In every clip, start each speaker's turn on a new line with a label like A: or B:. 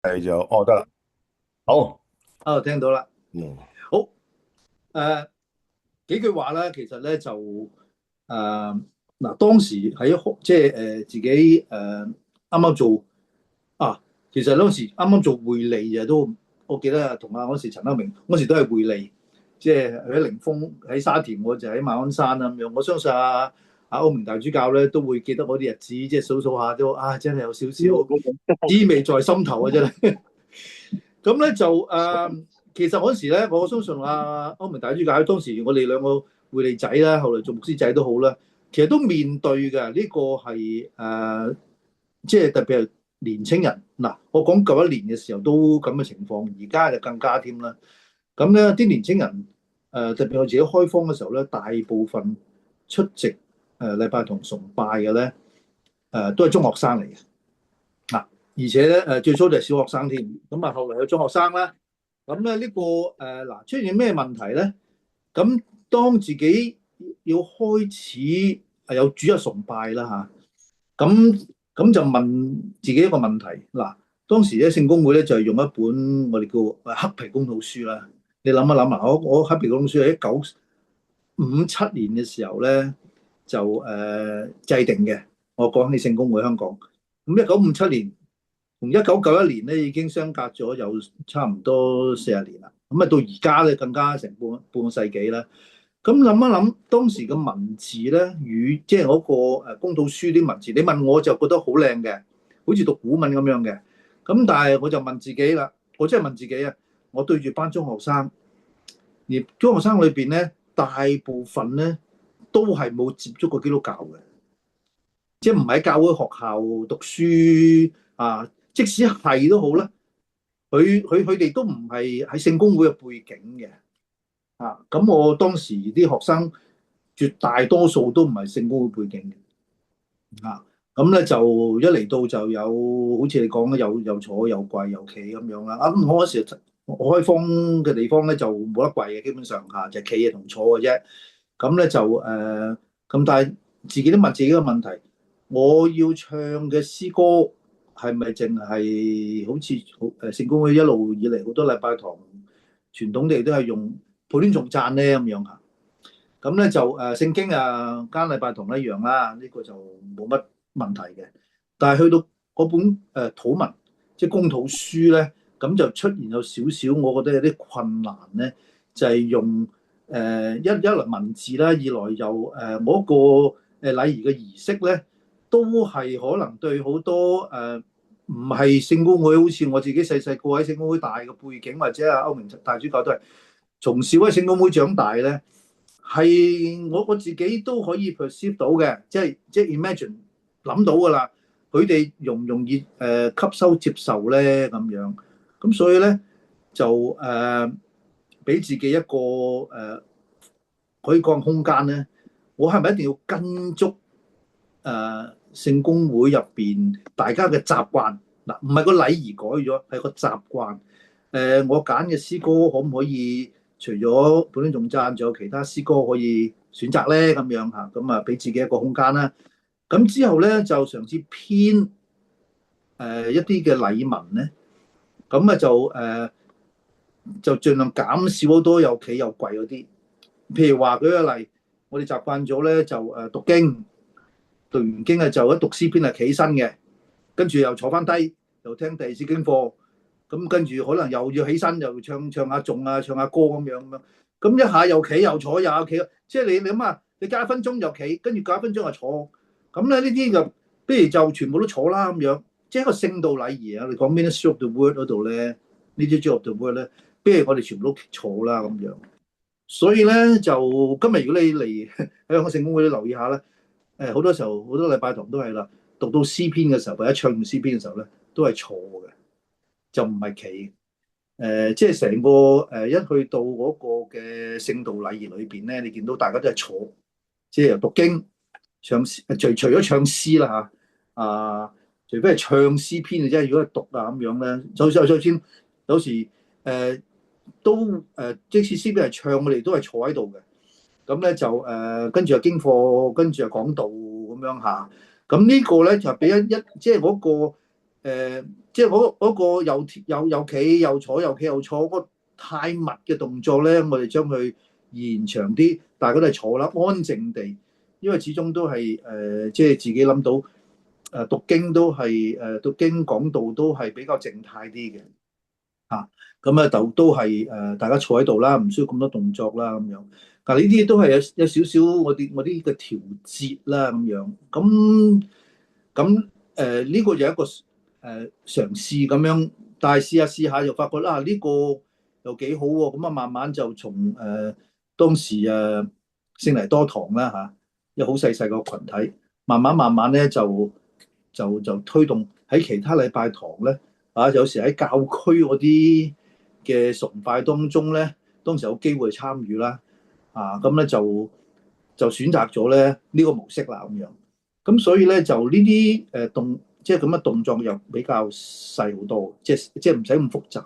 A: 係就得啦。好。
B: 聽到啦。
A: 嗯。
B: 好，誒、幾句話咧，其實咧就嗱，當時喺即係自己啱啱做啊，其實當時啱啱做匯利啊，都我記得啊，同嗰時陳克明嗰時都係匯利，即係喺靈峰喺沙田，我就喺馬鞍山咁樣。我相信歐明大主教咧都會記得嗰啲日子，即係數數下都真係有少少滋味在心頭啊，真係。咁咧就其實嗰時咧，我相信歐明大主教當時我哋兩個會利仔啦，後來做牧師仔都好啦，其實都面對嘅呢個係即係特別係年青人嗱，我講舊一年嘅時候都咁嘅情況，而家就更加添啦。咁咧啲年青人特別我自己開荒嘅時候咧，大部分出席禮拜堂崇拜嘅咧都係中學生嚟嘅。而且咧最初就係小學生添，咁啊後來有中學生啦。咁咧呢個出現咩問題咧？咁當自己要開始有主日崇拜啦嚇，咁就問自己一個問題嗱。當時咧聖公會咧就係用一本我哋叫黑皮公禱書啦。你諗一諗啊，我黑皮公禱書喺1957年嘅時候咧就制定嘅。我講起聖公會香港，咁1957年。同1991年咧已經相隔咗有差唔多40年啦，咁啊到而家咧更加成半個世紀啦。咁諗一諗當時嘅文字咧，與即係嗰個公禱書啲文字，你問我就覺得好靚嘅，好似讀古文咁樣嘅。咁但係我就問自己啦，我真係問自己啊，我對住班中學生，而中學生裏邊咧大部分咧都係冇接觸過基督教嘅，即係唔喺教會學校讀書啊。即使係都好啦，佢哋都唔係喺聖公會嘅背景嘅啊。咁我當時啲學生絕大多數都唔係聖公會背景嘅啊。咁咧就一嚟到就有好似你講嘅，有坐有跪有企咁樣啦。咁我嗰時我開荒嘅地方咧就冇得跪嘅，基本上就企嘅同坐嘅啫。咁咧就咁，但係自己都問自己個問題，我要唱嘅詩歌係咪淨係好似聖公會一路以嚟好多禮拜堂傳統地都係用普天頌讚咧咁樣嚇？咁咧就聖經間禮拜堂一樣啦，呢個就冇乜問題嘅。但係去到嗰本禱文，即係公禱書咧，咁就出現有少少，我覺得有啲困難咧，就係用一來文字啦，二來又嗰個禮儀嘅儀式咧，都係可能對好多唔係聖公會，好似我自己細細個喺聖公會大嘅背景，或者歐明大主教都係從小喺聖公會長大咧，係我自己都可以 perceive 到嘅，即係 imagine 諗到噶啦，佢哋容唔容易吸收接受咧咁樣。咁所以咧就俾自己一個可以講空間咧，我係咪一定要跟足聖公會入邊大家嘅習慣嗱？唔係個禮儀改咗，係個習慣。我揀嘅詩歌可唔可以除咗本身仲讚，仲有其他詩歌可以選擇咧？咁樣嚇，咁啊俾自己一個空間啦。咁之後咧就嘗試編一啲嘅禮文咧，咁啊就盡量減少好多又企又跪嗰啲。譬如話舉個例，我哋習慣咗咧就讀經，讀完經啊就一讀詩篇係企身嘅，跟住又坐翻低，又聽第二次經課，咁跟住可能又要起身，又唱下頌啊，唱下歌咁樣咁樣，咁一下又企又坐又企，即係你諗下，你隔一分鐘又企，跟住隔一分鐘又坐，咁咧呢啲就不如就全部都坐啦咁樣，即係一個聖道禮儀啊！你講 Ministry of the Word 嗰度咧，呢啲 of the Word 咧，不如我哋全部都坐啦咁樣。所以咧就今日如果你嚟喺香港聖公會，你留意下咧，好多時候好多禮拜堂都係啦，讀到詩篇嘅時候或者唱完詩篇嘅時候咧，都係坐嘅，就唔係企。即係成個一去到嗰個嘅聖道禮儀裏邊咧，你見到大家都係坐，即係由讀經、唱詩，除咗唱詩啦嚇，除非係唱詩篇嘅啫。如果係讀啊咁樣咧，就算有時都即使詩篇係唱，我哋都係坐喺度嘅。咁咧就跟住又經課，跟住又講道咁樣嚇。咁呢個咧就俾即係嗰個即係嗰個又企又坐又企又坐嗰個太密嘅動作咧，我哋將佢延長啲，大家都係坐啦，安靜地，因為始終都係即係自己諗到讀經都係讀經講道都係比較靜態啲嘅嚇，咁啊都係大家坐喺度啦，唔需要咁多動作啦咁樣。但係呢啲都係有少少我啲嘅調節啦咁樣，咁呢個就一個嘗試咁樣，但係試下又發覺啦呢個又幾好喎，咁啊慢慢就從當時聖尼多堂啦嚇，一好細細個群體，慢慢咧就推動喺其他禮拜堂咧有時喺教區嗰啲嘅崇拜當中咧，當時有機會參與啦。咁咧就選擇咗咧呢個模式啦咁樣，咁所以咧就呢啲即係咁嘅動作又比較細好多，即係唔使咁複雜。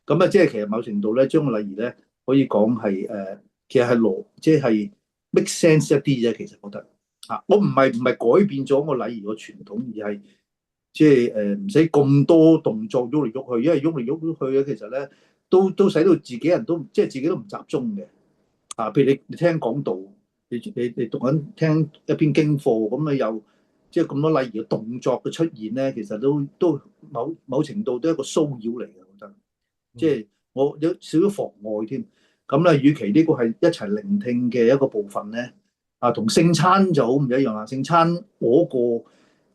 B: 咁啊，即係其實某程度咧，將個禮儀咧可以講係其實係即係 make sense 一啲啫。其實覺得我唔係改變咗個禮儀個傳統，而係即係唔使咁多動作喐嚟喐去，因為喐嚟喐去咧，其實咧都使到自己人都即係自己都唔集中嘅。譬如你聽講道，你讀緊聽一篇經課，咁你又即係咁多禮儀嘅動作嘅出現咧，其實都某程度都係一個騷擾嚟嘅，我覺得。即係我有少少妨礙添。咁咧，與其呢個係一齊聆聽嘅一個部分咧，同聖餐就好唔一樣啦。聖餐嗰個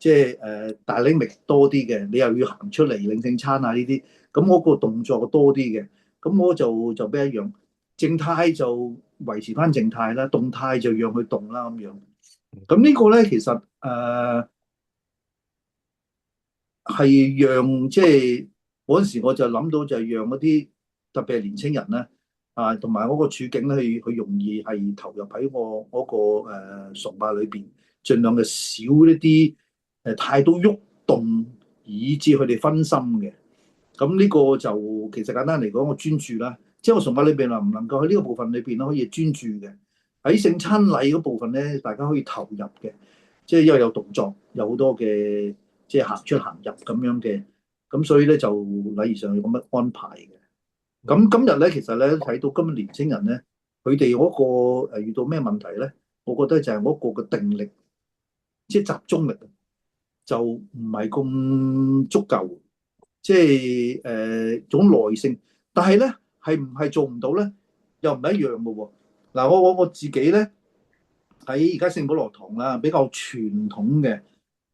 B: 即係大領域多啲嘅，你又要行出嚟領聖餐啊呢啲，咁嗰個動作多啲嘅，咁我就不一樣。靜態就維持翻靜態啦，動態就讓佢動啦咁樣。咁呢個咧其實係讓即係嗰陣時我就諗到就係讓嗰啲特別係年青人咧同埋嗰個處境咧，佢容易係投入喺我嗰個崇拜裏邊，盡量嘅少一啲太多喐動，以致佢哋分心嘅。咁呢個就其實簡單嚟講，我專注啦。即係我崇拜裏邊能唔能夠喺呢個部分裏邊咧可以專注嘅，喺聖餐禮嗰部分咧，大家可以投入嘅，即係因為有動作，有好多嘅即係行出行入咁樣嘅，咁所以咧就禮儀上要咁樣安排嘅。咁今日咧，其實咧睇到今日年青人咧，佢哋嗰個遇到咩問題咧？我覺得就係嗰個嘅定力，即係集中力就唔係咁足夠，即係種耐性，但係咧。係唔係做唔到咧？又唔係一樣嘅喎。嗱，我自己咧喺而家聖保羅堂啦，比較傳統嘅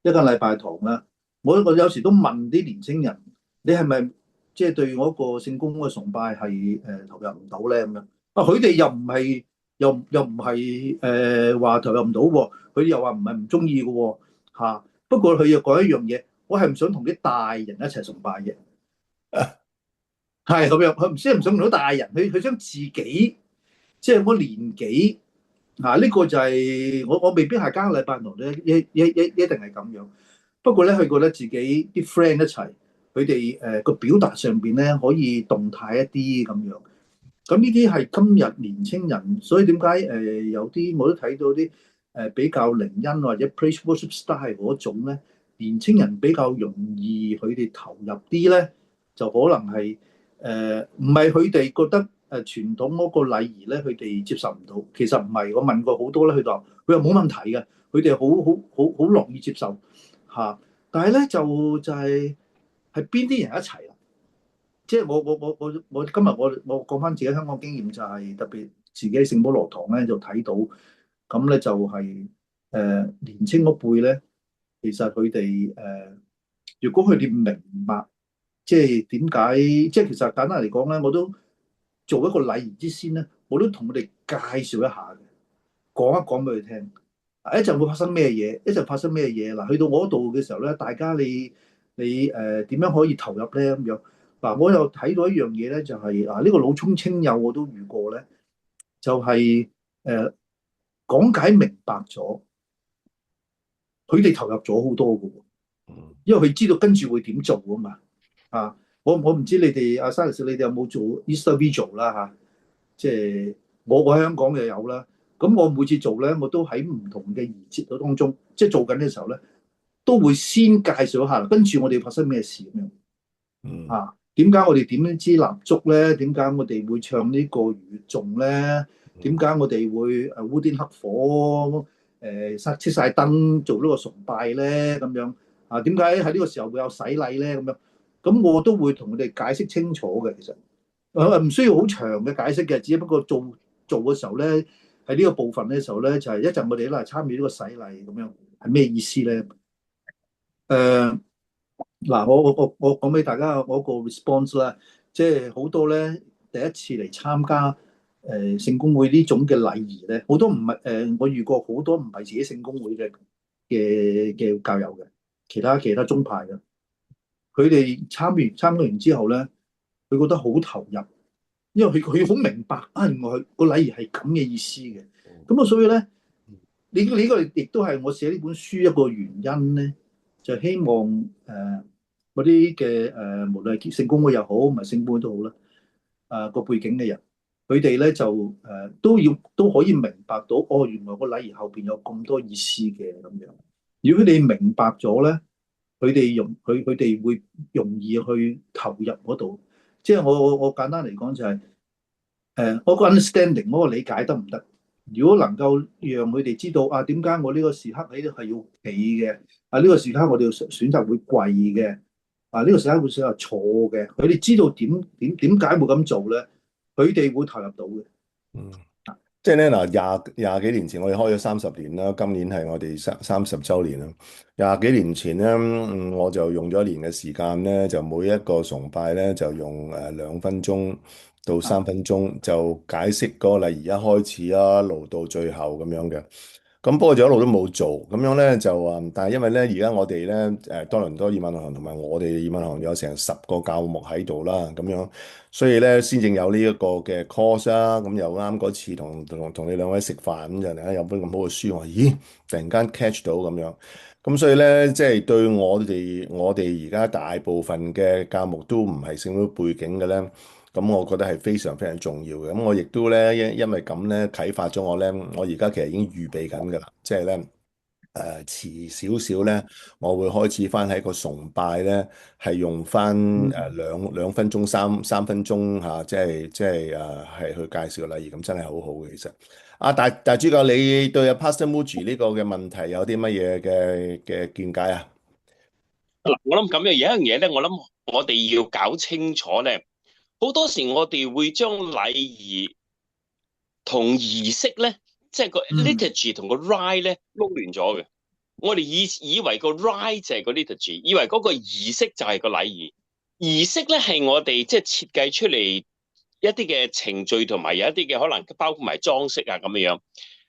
B: 一個禮拜堂啦。我有時都問啲年青人：你係咪即係對嗰個聖公嘅崇拜係投入唔到咧？咁樣佢哋又唔係又唔係話投入唔到喎。佢哋又話唔係唔中意嘅喎嚇。不過佢又講一樣嘢，我係唔想同啲大人一齊崇拜嘅。係咁樣，佢唔想同到大人，佢將自己即係嗰年紀呢個就係我未必係間禮拜堂咧，一定係咁樣。不過咧，佢覺得自己啲 friend 一齊，佢哋個表達上邊咧可以動態一啲咁樣。咁呢啲係今日年青人，所以點解有啲我都睇到啲比較靈恩或者 praise worship style 嗰種咧，年青人比較容易佢哋投入啲咧，就可能係。唔係佢哋覺得傳統嗰個禮儀咧，佢哋接受唔到。其實唔係，我問過好多咧，佢就話佢又冇問題嘅，佢哋好樂意接受嚇。但係咧就係邊啲人一齊啦？即係我今日我講翻自己香港經驗，就係特別自己喺聖保羅堂咧就睇到，咁咧就係年青嗰輩咧，其實佢哋如果佢哋明白。即係點解？即係其實簡單嚟講咧，我都做一個禮儀之先咧，我都同佢哋介紹一下嘅，講一講俾佢聽。一陣會發生咩嘢？一陣發生咩嘢？嗱，去到我嗰度嘅時候咧，大家你點樣可以投入咧？咁樣嗱，我又睇到一樣嘢咧，就係呢個老沖青友我都遇過咧，就係講解明白咗，佢哋投入咗好多嘅喎，因為佢知道跟住會點做啊嘛。我唔知你哋阿沙律師，你哋有冇做 Easter Vigil 啦嚇？即係我喺香港又有啦。咁我每次做咧，我都喺唔同嘅儀節當中，即係做緊嘅時候咧，都會先介紹一下，跟住我哋發生咩事咁樣
A: 嗯
B: 啊？點解我哋點樣支蠟燭咧？點解我哋會唱呢個如頌咧？點
A: 嗯
B: 解我哋會烏天黑火熄晒燈做呢個崇拜咧？咁樣啊？點解喺呢個時候會有洗禮咧？咁樣咁我都會同佢哋解釋清楚嘅。其實唔需要好長嘅解釋嘅，只不過做嘅時候咧，喺呢個部分嘅時候咧，就係一陣我哋都係參與呢個洗禮咁樣，係咩意思咧？誒嗱，我講俾大家我個 response 啦，即係好多咧第一次嚟參加聖公會呢種嘅禮儀咧，好多唔係我遇過好多唔係自己聖公會嘅教友嘅，其他宗派嘅，佢哋參加完之後咧，佢覺得好投入。因為佢好明白啊，原來個禮儀係咁嘅意思嘅。咁啊，所以咧，你呢個亦都係我寫呢本書一個原因咧，就希望嗰啲嘅無論係聖公會又好，唔係聖公會都好啦，個背景嘅人，佢哋咧就都可以明白到，哦，原來個禮儀後邊有咁多意思嘅咁樣。如果佢哋明白咗咧，佢哋會容易去投入嗰度。即係我簡單嚟講就係、我個 understanding 嗰個理解得唔得？如果能夠讓佢哋知道啊，點解我呢個時刻喺度係要企嘅？啊，呢個時刻我哋要選擇會跪嘅。啊，呢個時刻會選擇坐嘅。佢哋知道點解會咁做咧？佢哋會投入到嘅。
A: 嗯。即係咧嗱，廿幾年前我哋開咗30年啦，今年係我哋30週年啦。廿幾年前咧，我就用咗1年嘅時間咧，就每一個崇拜咧就用2分鐘到3分鐘，就解釋嗰個禮儀一開始啊，一路到最後咁樣嘅。咁不過就一路都冇做，咁樣咧就但係因為咧而家我哋咧多倫多義民學堂同埋我哋義民學堂有成10個教牧喺度啦，咁樣，所以咧先正有呢一個嘅 course 啦。咁又啱嗰次同你兩位食飯咁就嚟有本咁好嘅書，我話咦突然間 catch 到咁樣，咁所以咧即係對我哋而家大部分嘅教牧都唔係聖會背景嘅咧。咁我覺得係非常非常重要嘅。咁我亦都咧因為咁咧啟發咗我咧，我而家其實已經預備緊㗎啦。即係咧遲少少咧，我會開始翻喺個崇拜咧，係用翻兩分鐘三分鐘嚇，即係係去介紹個禮儀，咁真係好好嘅。其實大主教，你對阿 Pastor Muji 呢個嘅問題有啲乜嘢嘅見解啊？
C: 嗱，我諗咁樣有一樣嘢咧，我諗我哋要搞清楚咧，好多時我哋會將禮儀同儀式咧，即係個 liturgy 同個 rite 咧撈亂咗嘅。我哋以為個 rite 就係個 liturgy，以為嗰個儀式就係個禮儀。儀式咧係我哋即係設計出嚟一啲嘅程序，同埋有一啲嘅可能包括埋裝飾啊咁樣。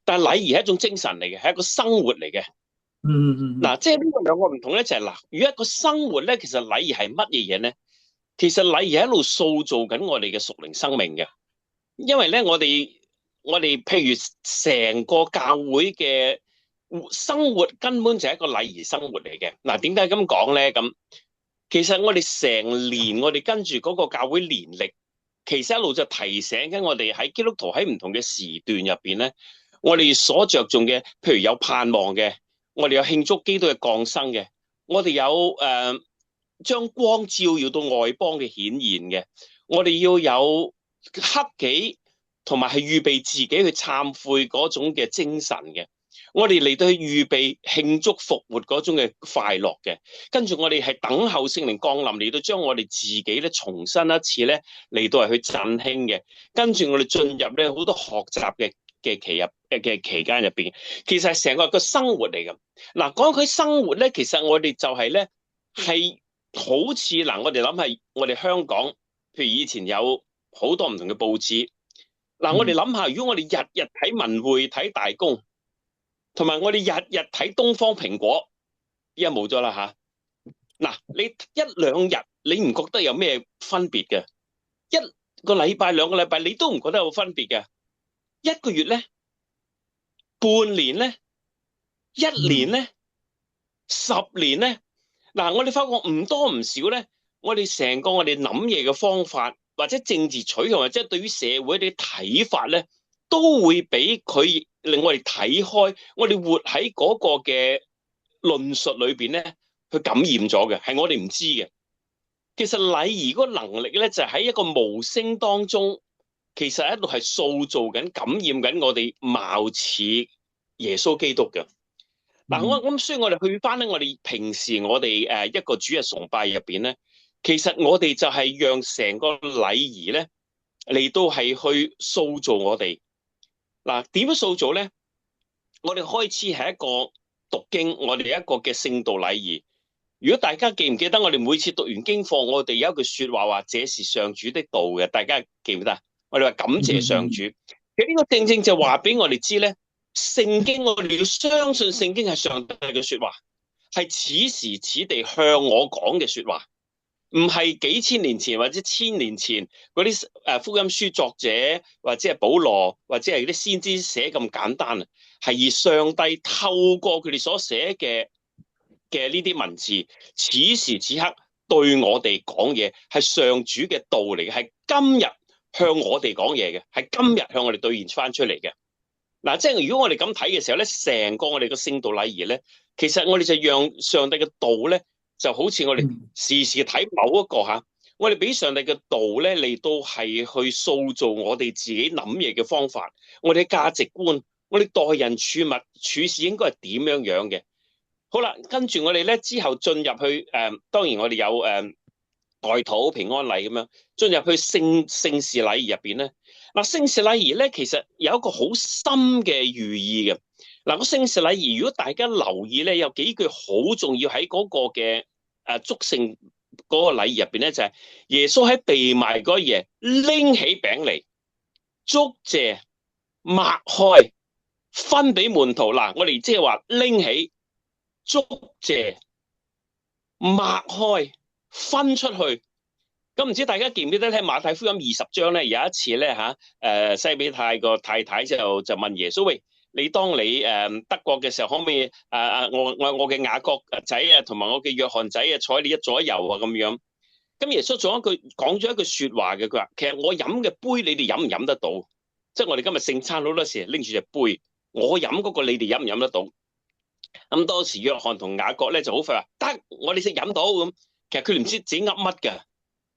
C: 但係禮儀係一種精神嚟嘅，係一個生活嚟嘅。嗱，即係呢個兩個唔同咧，就係嗱，如果一個生活咧，其實禮儀係乜嘢嘢咧？其實禮儀係一路塑造緊我哋嘅屬靈生命嘅，因為咧，我哋譬如成個教會嘅生活根本就係一個禮儀生活嚟嘅。嗱，點解咁講咧？咁其實我哋成年我哋跟住嗰個教會年歷，其實一路就提醒緊我哋喺基督徒喺唔同嘅時段入邊咧，我哋所着重嘅，譬如有盼望嘅。我哋有慶祝基督嘅降生嘅，我哋有將光照耀到外邦嘅顯現嘅，我哋要有克己同埋係預備自己去懺悔嗰種嘅精神嘅，我哋嚟到去預備慶祝復活嗰種嘅快樂嘅，跟住我哋係等候聖靈降臨嚟到將我哋自己咧重新一次咧嚟到係去振興嘅，跟住我哋進入咧好多學習嘅期間入邊，其實係成個生活嚟嘅。嗱，講佢生活咧，其實我哋就係咧係好似嗱，我哋諗係我哋香港，譬如以前有好多唔同嘅報紙。嗱，我哋諗下，如果我哋日日睇文匯、睇大公，同埋我哋日日睇東方蘋果，依家冇咗啦嚇。嗱，你一兩日你唔覺得有咩分別嘅？一個禮拜、兩個禮拜，你都唔覺得有分別嘅。一個月咧，半年咧，一年咧，10年咧，嗱，我哋發覺唔多唔少咧，我哋成個我哋諗嘢嘅方法，或者政治取向，或者對於社會啲睇法咧，都會俾佢令我哋睇開，我哋活喺嗰個嘅論述裏邊咧，去感染咗嘅，係我哋唔知嘅。其實禮儀嗰個能力咧，就喺一個無聲當中，其實一路係塑造緊、感染緊我哋貌似耶穌基督嘅。嗱，所以我哋去翻咧，我哋平時我哋一個主日崇拜入邊咧，其實我哋就係讓成個禮儀咧嚟到係去塑造我哋。嗱，點樣塑造咧？我哋開始係一個讀經，我哋一個嘅聖道禮儀。如果大家記唔記得，我哋每次讀完經課，我哋有一句說話話：這是上主的道嘅。大家記唔記得？我哋話感謝上主。其實呢個正正就話俾我哋知咧，聖經我哋要相信聖經係上帝嘅說話，係此時此地向我講嘅說話，唔係幾千年前或者千年前嗰啲福音書作者或者係保羅或者係啲先知寫咁簡單啊，係以上帝透過佢哋所寫嘅呢啲文字，此時此刻對我哋講嘢，係上主嘅道嚟嘅，係今日向我哋講嘢嘅，係今日向我哋兌現翻出嚟嘅。嗱，即係如果我哋咁睇嘅時候咧，成個我哋嘅聖道禮儀咧，其實我哋就讓上帝嘅道咧，就好似我哋時時睇某一個我哋俾上帝嘅道咧嚟到係去塑造我哋自己諗嘢嘅方法，我哋嘅價值觀，我哋待人處物處事應該係點樣樣嘅。好啦，跟住我哋咧之後進入去當然我哋有代禱平安禮咁樣，進入去聖事禮儀入邊咧。嗱，聖事禮儀咧其實有一個好深嘅寓意嘅。嗱，個聖事禮儀如果大家留意咧，有幾句好重要喺嗰個嘅祝聖嗰個禮儀入邊咧，就係耶穌喺被賣嗰夜拎起餅嚟，祝謝擘開，分俾門徒。嗱，我哋即係話拎起。祝謝擘開分出去。咁唔知大家記唔記得咧？馬太福音20章咧有一次咧西比泰個太太就問耶穌：喂，你當你德國嘅時候，可唔可以我嘅雅各仔啊，同埋我嘅約翰仔啊，坐喺你一左一右啊咁樣？咁耶穌講咗一句說話嘅，佢話：其實我飲嘅杯，你哋飲唔飲得到？即係我哋今日聖餐好多時拎住隻杯，我飲嗰個，你哋飲唔飲得到？咁當時約翰同雅各咧就好快話得，我哋識飲到咁。其實佢哋唔知自己噏乜噶，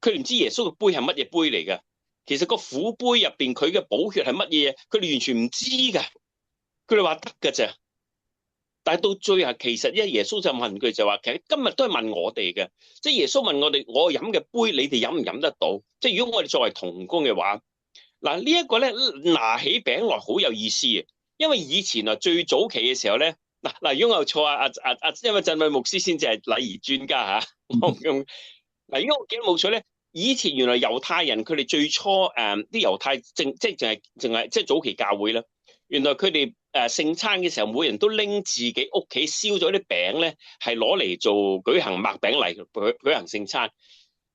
C: 佢哋唔知耶穌嘅杯係乜嘢杯嚟噶。其實個苦杯入邊佢嘅寶血係乜嘢，佢哋完全唔知噶。佢哋話得噶咋，但係到最後其實耶穌就問佢就話，其實今日都係問我哋嘅，即係耶穌問我哋，我飲嘅杯你哋飲唔飲得到？即係如果我哋作為同工嘅話，嗱呢一個咧拿起餅來好有意思嘅，因為以前最早期嘅時候咧。嗱，如果我有錯因為振偉牧師先至係禮儀專家嚇。嗱，如果我記得冇錯咧，以前原來猶太人佢哋最初啲猶太即係早期教會啦。原來佢哋聖餐嘅時候，每人都拎自己屋企燒咗啲餅咧，係攞嚟做舉行擘餅禮，舉行聖餐。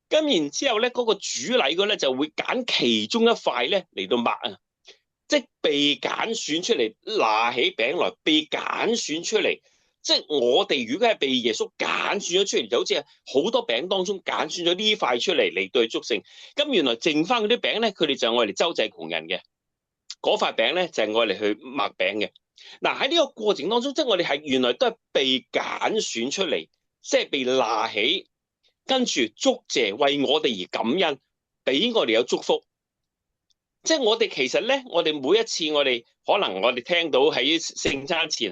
C: 咁然之後咧，嗰個主禮嗰咧就會揀其中一塊咧嚟到擘啊。即係被揀選出嚟，拿起餅來被揀選出嚟。即係我哋如果係被耶穌揀選咗出嚟，就好似係好多餅當中揀選咗呢塊出嚟嚟對祝聖。咁原來剩翻嗰啲餅咧，佢哋就係愛嚟周濟窮人嘅。嗰塊餅咧就係愛嚟去擘餅嘅。嗱，喺呢個過程當中，即係我哋係原來都係被揀選出嚟，即係被拿起，跟住祝謝為我哋而感恩，俾我哋有祝福。即係我哋其實咧，我哋每一次我哋可能我哋聽到喺聖餐前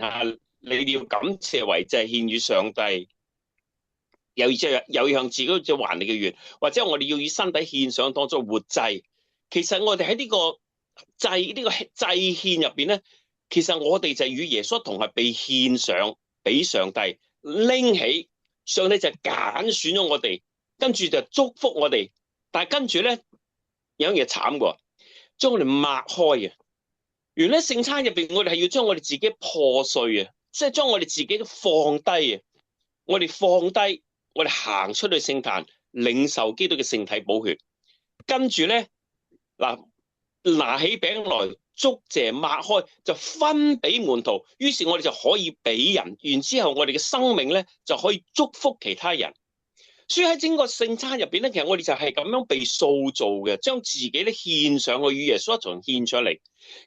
C: 你要感謝為祭獻與上帝，又要向自己做還你嘅願，或者我哋要以身體獻上當作活祭。其實我哋喺呢個祭獻入邊咧，其實我哋就與耶穌同係被獻上俾上帝，拎起上帝就揀選咗我哋，跟住就祝福我哋。但係跟住咧有樣嘢慘喎。將我哋擘開啊！原來聖餐入邊，我哋係要將我哋自己破碎啊，即係將我哋自己放低啊！我哋放低，我哋行出去聖壇，領受基督嘅聖體寶血。跟住咧，拿起餅來祝謝擘開，就分俾門徒。於是我哋就可以俾人，然之後我哋嘅生命咧就可以祝福其他人。所以喺整個聖餐入邊咧，其實我哋就係咁樣被塑造嘅，將自己咧獻上去，與耶穌一同獻上嚟。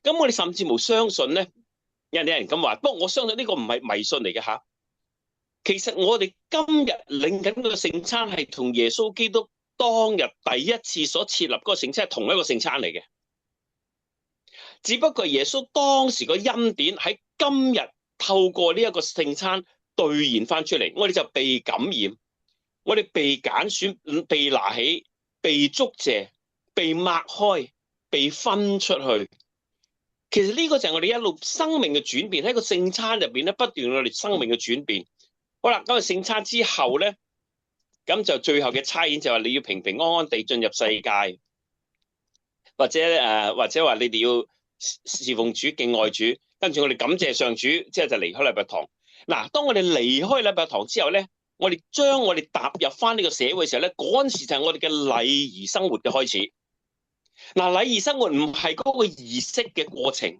C: 咁我哋甚至冇相信咧，有人咁話，不過我相信呢個唔係迷信嚟嘅吓。其實我哋今日領緊個聖餐係同耶穌基督當日第一次所設立嗰個聖餐係同一個聖餐嚟嘅，只不過耶穌當時個恩典喺今日透過呢一個聖餐兌現翻出嚟，我哋就被感染，我哋被揀選，被拿起，被祝謝，被擘開，被分出去。其實呢個就係我哋一路生命嘅轉變，喺個聖餐入邊咧，不斷我哋生命嘅轉變。好啦，咁啊聖餐之後咧，咁就最後嘅差遣就話你要平平安安地進入世界，或者話你哋要侍奉主、敬愛主，跟住我哋感謝上主，之後就離開禮拜堂。嗱，當我哋離開禮拜堂之後咧，我哋將我哋踏入翻呢個社會嘅時候咧，嗰陣時就係我哋嘅禮儀生活嘅開始。嗱，禮儀生活唔係嗰個儀式嘅過程，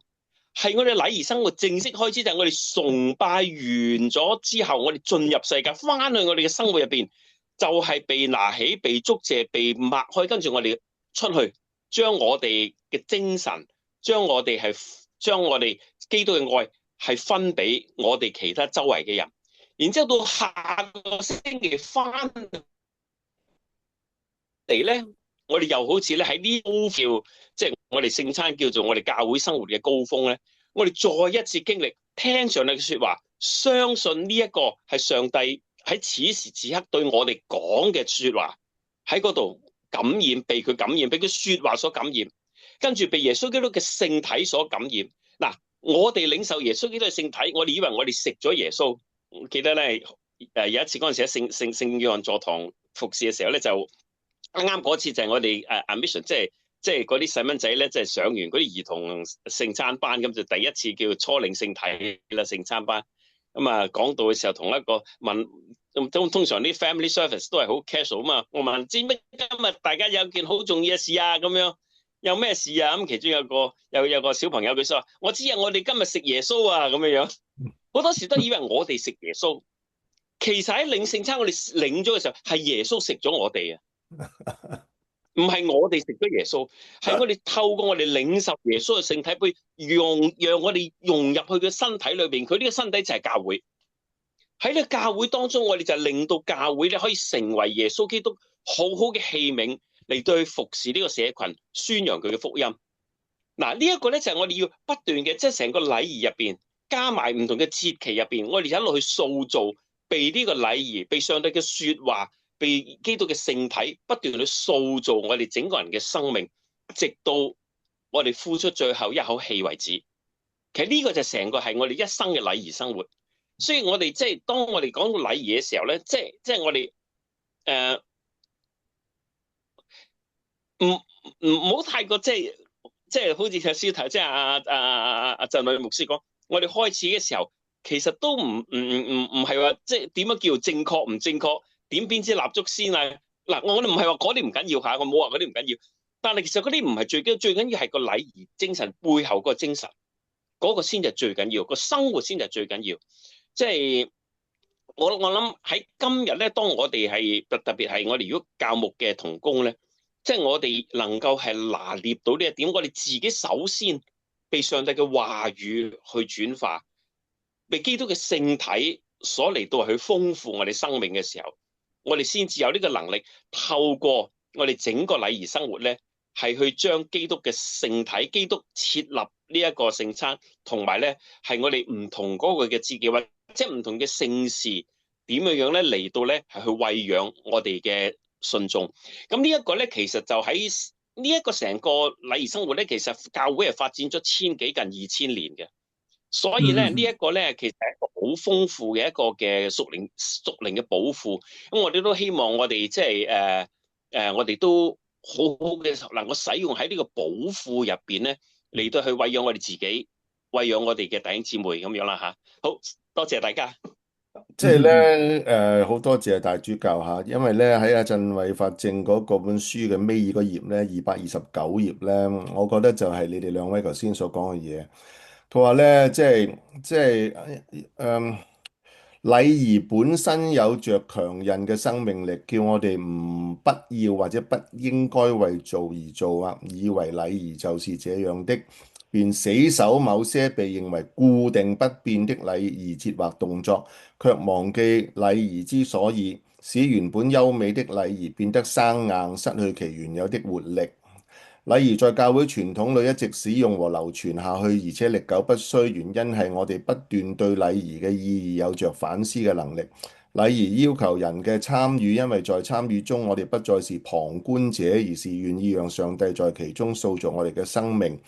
C: 係我哋禮儀生活正式開始，就係我哋崇拜完咗之後，我哋進入世界，翻去我哋嘅生活入邊，就係被拿起、被祝謝、被擘開，跟住我哋出去，將我哋嘅精神，將我哋基督嘅愛係分俾我哋其他周圍嘅人，然之後到下個星期翻嚟咧。我哋又好似咧喺呢高叫，即係我哋聖餐叫做我哋教會生活嘅高峰咧。我哋再一次經歷聽上帝嘅說話，相信呢一個係上帝喺此時此刻對我哋講嘅說話，喺嗰度感染，被佢感染，被佢說話所感染，跟住被耶穌基督嘅聖體所感染。嗱，我哋領受耶穌基督嘅聖體，我哋以為我哋食咗耶穌。記得咧，有一次嗰陣時喺聖約翰座堂服侍嘅時候咧，就啱啱嗰次就係我哋admission，即係嗰啲細蚊仔咧，即係上完嗰啲兒童聖餐班，咁就第一次叫初領聖體啦聖餐班。咁啊講道嘅時候，同一個問，通常啲 family service 都係好 casual 啊嘛。我問知乜今日大家有件好重要嘅事啊？咁樣有咩事啊？咁其中有個小朋友佢說：我知啊，我哋今日食耶穌啊咁樣樣。好多時都以為我哋食耶穌，其實喺領聖餐我哋領咗嘅時候，係耶穌食咗我哋啊。唔係我哋食咗耶穌，係我哋透過我哋領受耶穌嘅聖體杯，讓我哋融入去嘅身體裏邊。佢呢個身體就係教會。喺呢個教會當中，我哋就令到教會咧可以成為耶穌基督好好嘅器皿嚟對服侍呢個社群，宣揚佢嘅福音。嗱，呢一個咧就係我哋要不斷嘅，即係成個禮儀入邊，加埋唔同嘅節期入邊，我哋一路去塑造，被呢個禮儀，被上帝嘅說話，被基督嘅聖體不斷去塑造我哋整個人嘅生命，直到我哋呼出最後一口氣為止。其實呢個就成個係我哋一生嘅禮儀生活。所以我哋即係當我哋講到禮儀嘅時候咧，即係我哋唔好太過即係好似頭先頭即係阿鄭女牧師講，我哋開始嘅時候其實都唔係話即係點樣叫正確唔正確，點邊支蠟燭先啊？嗱，我哋唔係話嗰啲唔緊要嚇，我冇話嗰啲唔緊要，但係其實嗰啲唔係最緊要，最緊要係個禮儀精神背後個精神，嗰個先至係最緊要，個生活先至係最緊要。即係我諗喺今日咧，當我哋係特別係我哋如果教牧嘅同工咧，即係我哋能夠係拿捏到呢一點，我哋自己首先被上帝嘅話語去轉化，被基督嘅聖體所嚟到去豐富我哋生命嘅時候，我哋先至有呢個能力透過我哋整個禮儀生活咧，係去將基督嘅聖體、基督設立呢一個聖餐，同埋咧係我哋唔同嗰個嘅節期，或即係唔同嘅聖事點樣咧嚟到咧係去餵養我哋嘅信眾。咁呢一個咧，其實就喺呢一個成個禮儀生活咧，其實教會係發展咗千幾近2000年嘅。所以咧呢一個咧，其實係一個好豐富嘅一個嘅屬靈嘅寶庫。咁我哋都希望我哋即係我哋都好好嘅能夠使用喺呢個寶庫入邊咧，嚟到去餵養我哋自己，餵養我哋嘅弟兄姊妹咁樣啦嚇。好多謝大家。
A: 即係咧，好多謝大主教嚇，因為咧喺阿振偉法正嗰本書嘅尾二個頁咧，229頁咧，我覺得就係你哋兩位頭先所講嘅嘢。佢話咧，禮儀本身有着強韌嘅生命力，叫我哋不要或者不應該為做而做啊，以為禮儀就是這樣的。便死守某些被認為固定不變的禮儀節或動作，卻忘記禮儀之所以，使原本優美的禮儀變得生硬，失去其原有的活力。禮儀在教會傳統裏一直使用和流傳下去，而且歷久不衰。原因係我哋不斷對禮儀嘅意義有着反思嘅能力。禮儀要求人嘅參與，因為在參與中，我哋不再是旁觀者，而是願意讓上帝在其中塑造我哋嘅生命。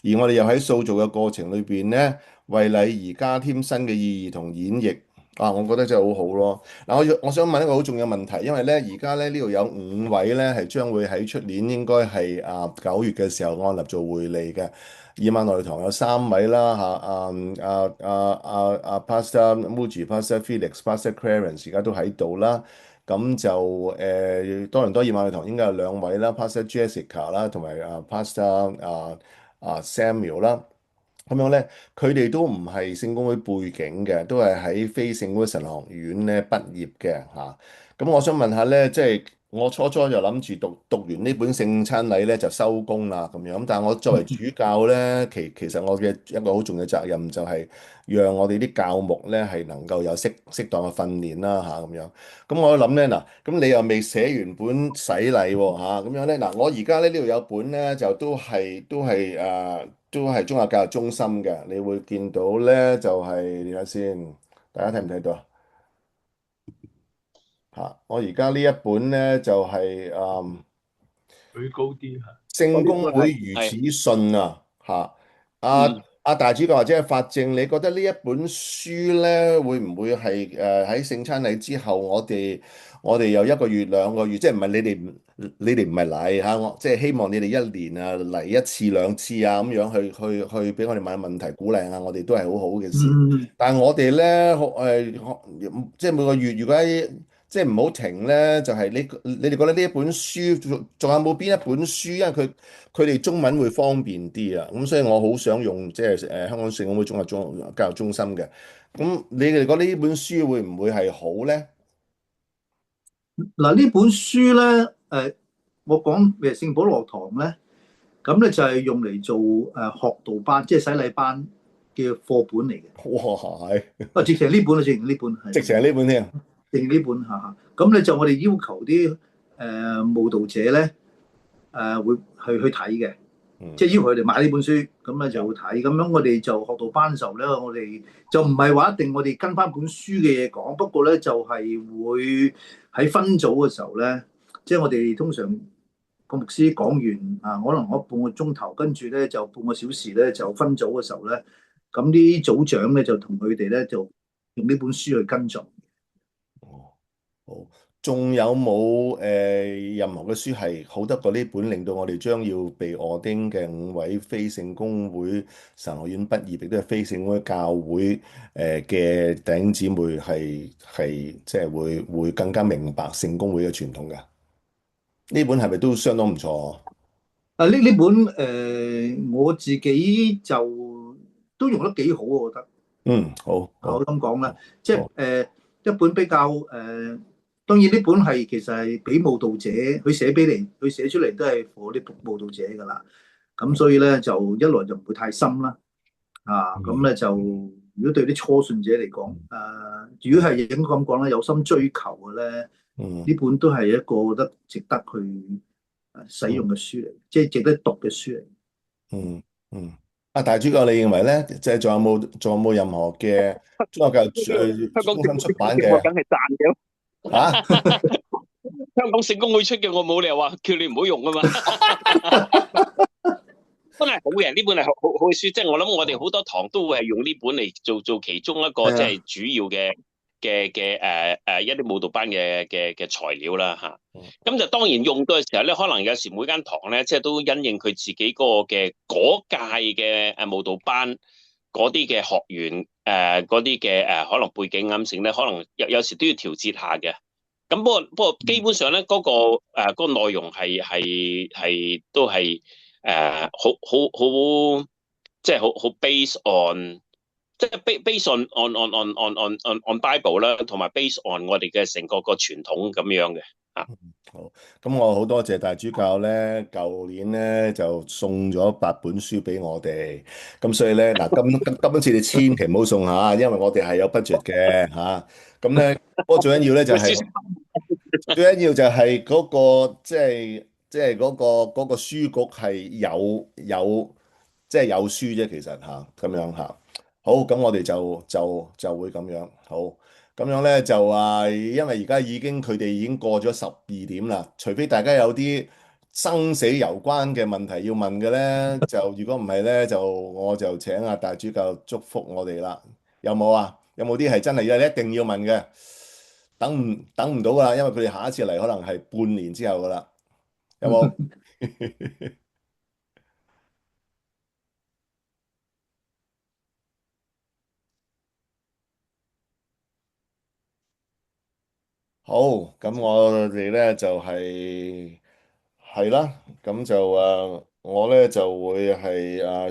A: 而我哋又喺塑造嘅過程裏邊呢，為禮儀加添新嘅意義同演繹。啊，我覺得真係好好咯。嗱，我想問一個好重要問題，因為咧而家咧呢度有5位咧係將會喺出年應該係9月嘅時候按立做會理嘅。以馬內利堂有3位啦嚇，Pastor Muji、Pastor Felix、Pastor Clarence 而家都喺度啦。咁就多倫多以馬內利堂應該有2位啦，Pastor Jessica 啦，同埋Pastor Samuel 啦。咁樣咧，佢哋都唔係聖公會背景嘅，都係喺非聖會神學院咧畢業嘅嚇。咁我想問下咧，即係我初初就諗住讀完呢本聖餐禮咧就收工啦咁樣。咁但係我作為主教咧，其實我嘅一個好重要嘅責任就係讓我哋啲教牧咧係能夠有適當嘅訓練啦嚇咁樣。咁我諗咧嗱，咁你又未寫完本洗禮喎嚇，咁樣咧嗱，我而家咧呢度有本咧就都係宗教教育中心嘅，你會見到咧就係點解先？大家睇唔睇到啊？嚇！我而家呢一本咧就係
B: 舉高啲嚇。
A: 聖公會如
C: 係
A: 此信啊！嚇！阿
C: 嗯。
A: 阿大主教或者係法正，你覺得呢一本書咧會唔會係喺聖餐禮之後，我哋有1個月2個月，即係唔係你哋唔係嚟嚇，我即係希望你哋一年嚟1次2次咁樣去俾我哋問問題鼓勵下我哋都係好好嘅事。
B: 嗯，
A: 但係我哋咧即係每個月如果即係唔好停咧，就係你哋覺得呢一本書仲有冇邊一本書？因為佢哋中文會方便啲啊，咁所以我好想用即係香港聖公會教育中心嘅。咁你哋覺得呢本書會唔會係好咧？
B: 嗱呢本書咧，我講譬如聖保羅堂咧，咁咧就係用嚟做學道班，即係洗禮班嘅課本嚟嘅。
A: 哇，係
B: 直情呢本啊，直情呢本係，
A: 直情係呢本添。
B: 直情呢本嚇。咁咧就我哋要求啲慕道者咧會去睇嘅。即係要求佢哋買呢本書，咁咧就會睇。咁樣我哋就學到班嘅時候咧，我哋就唔係話一定我哋跟翻本書嘅嘢講，不過咧就係會喺分組嘅時候咧，即係我哋通常個牧師講完可能我半個鐘頭，跟住咧就半個小時咧就分組嘅時候咧，咁啲組長咧就同佢哋咧就用呢本書去跟進。
A: 哦，好。仲有冇任何嘅書係好得過呢本，令到我哋將要被ordin嘅5位非聖公會神學院畢業，亦都係非聖公會教會嘅弟兄姊妹係即係會更加明白聖公會嘅傳統㗎？呢本係咪都相當唔錯？
B: 呢本我自己就都用得幾好，我覺得。
A: 好，
B: 我
A: 好，
B: 咁講啦，即係
A: 好，
B: 一本比較當然呢本係其實係俾慕道者佢寫俾你，佢寫出嚟都係 for 啲慕道者㗎啦。咁所以咧就一來就唔會太深啦，咁咧就如果對啲初信者嚟講，如果係應該咁講咧，有心追求嘅咧，呢本都係一個我覺得值得去使用嘅書嚟，即係值得讀嘅書嚟。
A: 嗯嗯。大主教，你認為咧，即係仲有冇任何嘅宗教
C: 香港
A: 中心出
C: 聖公會出
A: 版嘅
C: 嘅我梗係讚嘅，
A: 嚇？
C: 香港聖公會出嘅我冇理由話叫你唔好用啊嘛。真係好嘅，呢本係好嘅書，即係我諗我哋好多堂都會係用呢本嚟做其中一個即係主要嘅一啲舞蹈班嘅材料啦嚇。咁就當然用到嘅時候咧，可能有時每間堂咧，即係都因應佢自己嗰屆嘅舞蹈班嗰啲嘅學員嗰啲嘅可能背景啱性咧，可能有時都要調節下嘅。咁不過基本上咧，嗰個內容係都係好即係好 base on 即係 base on Bible 啦，同埋 base on 我哋嘅成個傳統咁樣嘅。
A: 好，咁我好多謝大主教咧，舊年咧就送咗8本書俾我哋，咁所以咧嗱，今次你千祈唔好送吓，因為我哋係有 budget 嘅吓，咁咧，不過最緊要咧就係、
C: 會少少
A: 最緊要就係嗰個即係嗰個書局係有有書啫，其實咁樣好，咁我哋就會咁樣好，咁樣咧就話，因為而家佢哋已經過咗12點啦，除非大家有啲生死攸關嘅問題要問嘅咧，如果唔係咧，我就請阿大主教祝福我哋啦。有冇啊？有冇啲係真係一定要問嘅？等唔到噶啦，因為佢哋下一次嚟可能係半年之後噶啦。有冇？好，咁我哋咧就係啦，咁就我咧就會係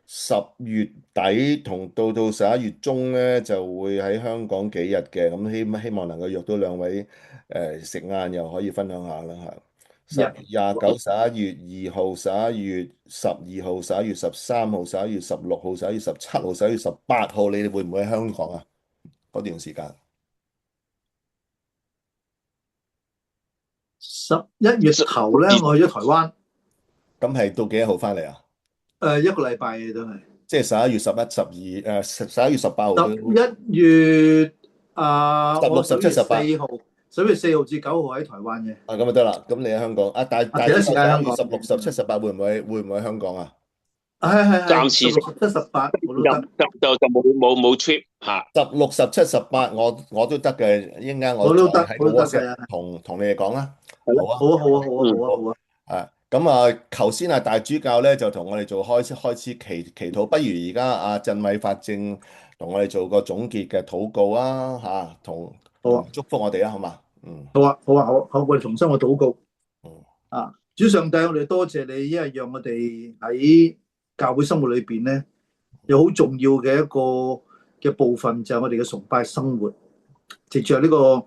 A: 十月底同到11月中咧就會喺香港幾日嘅，咁希望能夠約到兩位食晏又可以分享下啦嚇。十
B: 日
A: 月29、11月2號、11月12號、11月13號、11月16號、11月17號、11月18號，你哋會唔會喺香港啊？嗰段時間？11
B: 月頭咧，我去咗台灣，
A: 咁係到幾多號翻嚟啊？
B: 一個禮拜嘅都係。
A: 即係11月11、12，11月18號都
B: 11月我
A: 16、17、1811
B: 月4號至9號喺台灣嘅。
A: 咁就得啦。咁你喺香港啊？大主教
B: 其他時間喺香
A: 11月
B: 港。
A: 16、17、18會唔會喺香港啊？
B: 係，
C: 暫時
B: 16、17、18我都
C: 就
B: 得。
C: 就冇 trip 嚇。
A: 16、17、18我都得嘅，一陣間我
B: 我都得，
A: 再喺個
B: 我都得，係
A: WhatsApp
B: 啊，
A: 同你哋講啦。
C: 係咯。
A: 好啊。
B: 好啊，好啊，好啊，好啊，
C: 好。
B: 好啊。
A: 咁頭先大主教咧就同我哋做開始祈禱，不如而家振偉法正同我哋做個總結嘅禱告啊同
B: 好啊，
A: 祝福我哋啊，好嘛？嗯
B: 好啊，好啊，好啊，好，我哋重新個禱告。
A: 嗯
B: 主上帝，我哋多謝你，因為讓我哋喺教會生活裏邊咧，有好重要嘅一個嘅部分就係我哋嘅崇拜生活。藉着呢個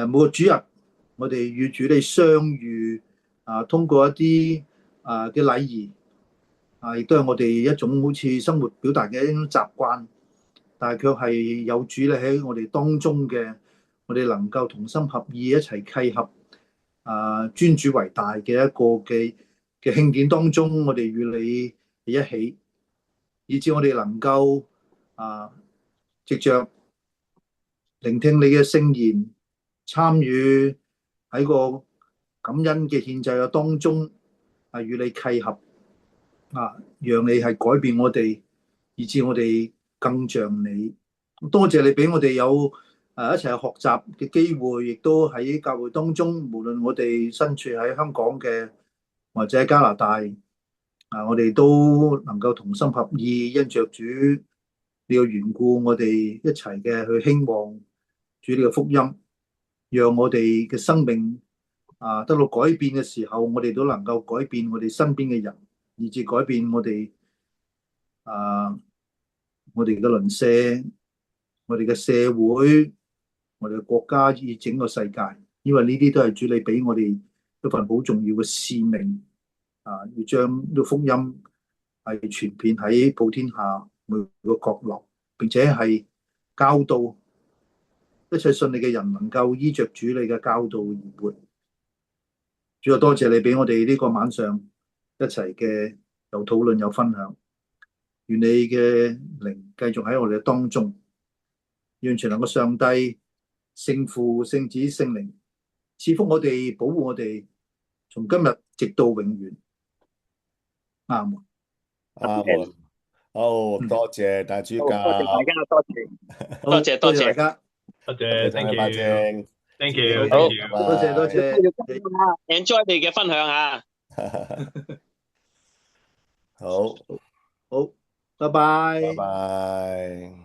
B: 每個主日，我哋與主你相遇通過一啲嘅禮儀亦都係我哋一種好似生活表達嘅一種習慣，但係卻係有主你喺我哋當中嘅，我哋能夠同心合意一齊契合尊主為大嘅一個嘅慶典當中，我哋與你一起，以致我哋能夠藉着聆聽你嘅聖言，參與喺個感恩嘅獻祭嘅當中，與你契合讓你係改變我哋，以致我哋更像你。多謝你俾我哋有一齊學習嘅機會，亦都喺教會當中，無論我哋身處喺香港嘅或者喺加拿大我哋都能夠同心合意，因着主呢個緣故，我哋一齊嘅去興旺主呢個福音，讓我哋嘅生命得到改變嘅時候，我哋都能夠改變我哋身邊嘅人，以至改變我哋嘅鄰舍、我哋嘅社會、我哋嘅國家，以整個世界，因為呢啲都係主你俾我哋一份好重要嘅使命要將呢個福音係傳遍喺普天下每個角落，並且係教導一切信你嘅人能夠依着主你嘅教導而活。主啊，多謝你俾我哋呢個晚上一齊嘅有討論有分享，願你嘅靈繼續喺我哋嘅當中，願全能嘅上帝聖父聖子聖靈賜福我哋，保護我哋，從今日直到永遠。阿門。
A: 好，多謝大主教，
C: 多謝大家，多謝
B: 多謝
C: 多謝
B: 大家，
D: 多謝，thank you，thank
A: 好，
D: you，thank you。
B: 多謝多謝
C: ，enjoy 你嘅分享啊！
A: 好，
B: 好，拜拜。
A: 拜拜。